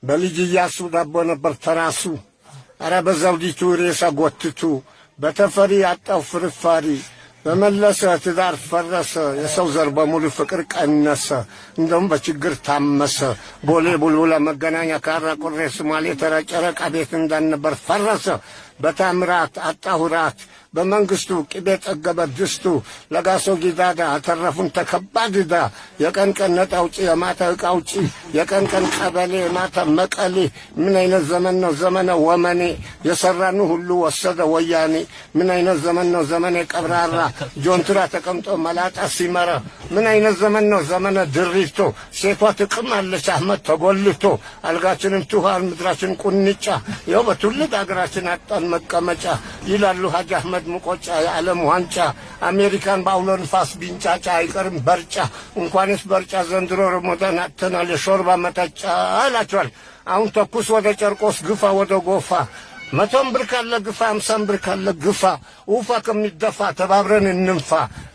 በልጅ ኢያሱ ዳቦ ነበር ተራሱ። ኧረ በዘውዲቱ ሬሳ ጎትቱ በተፈሪ አጣው ፍርፋሪ በመለሰ ትዳር ፈረሰ የሰው ዘር በሙሉ ፍቅር ቀነሰ እንደውም በችግር ታመሰ ቦሌ ቡልቡላ መገናኛ ካራ ቁሬ ሶማሌ ተረጨረቃ ቤት እንዳልነበር ፈረሰ በታምራት አጣሁራት በመንግስቱ ቅቤ ጠገበ ድስቱ ለጋሶ ጊዳዳ አተረፉን ተከባድዳ የቀን ቀን ነጣ ውጪ የማታ ዕቃ ውጪ የቀን ቀን ቀበሌ የማታ መቀሌ ምን አይነት ዘመን ነው ዘመነ ወመኔ የሰራኑ ሁሉ ወሰደ ወያኔ ምን አይነት ዘመን ነው ዘመነ ቀብራራ ጆንትራ ተቀምጦ መላጣ ሲመራ ምን አይነት ዘመን ነው ዘመነ ድሪቶ ሴቷ ትቅማለች አህመድ ተጎልቶ አልጋችንን ትኋን ምድራችን ቁንጫ ይኸው በትውልድ አገራችን አጣን መቀመጫ ይላሉ ሀጂ አህመድ ሙቆጫ የዓለም ዋንጫ አሜሪካን በአውሎ ንፋስ ቢንጫጫ አይቀርም በርጫ እንኳንስ በርጫ ዘንድሮ ረመዳን አጥተናል የሾርባ መጠጫ አላቸዋል። አሁን ተኩስ ወደ ጨርቆስ ግፋ ወደ ጎፋ 100 ብር ካለ ግፋ 50 ብር ካለ ግፋ ውፋ ከሚደፋ ተባብረን እንንፋ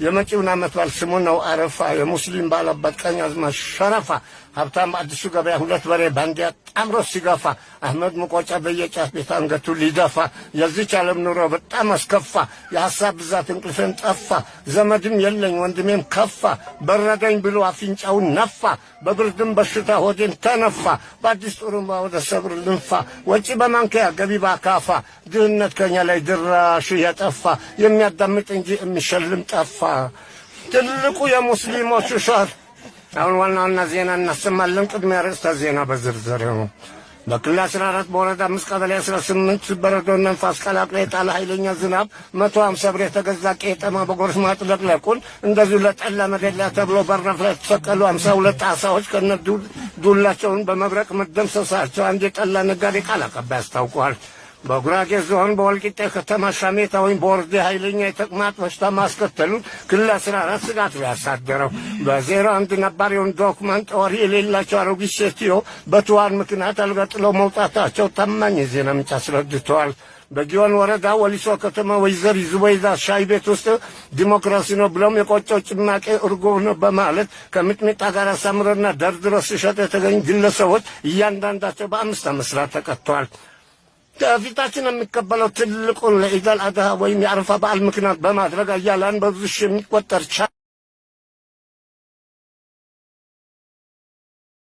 የመጪውን ዓመት በዓል ስሙ ነው አረፋ የሙስሊም ባለበት ቀኛዝማች ሸረፋ ሀብታም አዲሱ ገበያ 2 በሬ ባንዲያ ጣምሮ ሲገፋ አህመድ ሙቆጫ በየጫት ቤት አንገቱ ሊደፋ የዚች ዓለም ኑሮ በጣም አስከፋ የሐሳብ ብዛት እንቅልፌን ጠፋ ዘመድም የለኝ ወንድሜም ከፋ በረደኝ ብሎ አፍንጫውን ነፋ በብርድም በሽታ ሆዴን ተነፋ በአዲስ ጥሩምባ ወደ ሰብር ልንፋ ወጪ በማንከያ ገቢ ባካፋ ድህነት ከኛ ላይ ድራሽ የጠፋ የሚያዳምጥ እንጂ የሚሸልም ጠፋ ትልቁ የሙስሊሞች ሸር አሁን ዋናውና ዜና እናሰማለን። ቅድሚያ ርዕሰ ዜና በዝርዝር ነው። በክልል 14 በወረዳ 5 ቀበሌ 18 በረዶና ነፋስ ቀላቅሎ የጣለ ኃይለኛ ዝናብ 150 ብር የተገዛ ቄጠማ በጎርፍ ማጥለቅለቁን እንደዚሁ ለጠላ መደላ ተብሎ በረፍ ላይ ተሰቀሉ 52 አሳዎች ከነዱላቸውን በመብረቅ መደምሰሳቸው አንድ የጠላ ነጋዴ ቃል አቀባይ አስታውቋል። በጉራጌ ዞን በወልቂጤ ከተማ ሻሜታ ወይም ቦርዴ ኃይለኛ የተቅማጥ በሽታ ማስከተሉን ክልል 14 ስጋት ያሳደረው በ01 ነባሪውን ዶክመንት ወር የሌላቸው አሮጊት ሴትዮ በትዋን ምክንያት አልገጥለው መውጣታቸው ታማኝ የዜና ምንጭ አስረድተዋል። በጊዮን ወረዳ ወሊሶ ከተማ ወይዘር ዙበይዳ ሻይ ቤት ውስጥ ዲሞክራሲ ነው ብሎም የቆጮ ጭማቂ እርጎ ነው በማለት ከሚጥሚጣ ጋር አሳምረና ደርድሮ ሲሸጥ የተገኙ ግለሰቦች እያንዳንዳቸው በ5 ዓመት እስራት ተቀጥተዋል። ከፊታችን የሚቀበለው ትልቁን ለኢድ አል አድሃ ወይም የአረፋ በዓል ምክንያት በማድረግ አያላን በብዙ ሺህ የሚቆጠር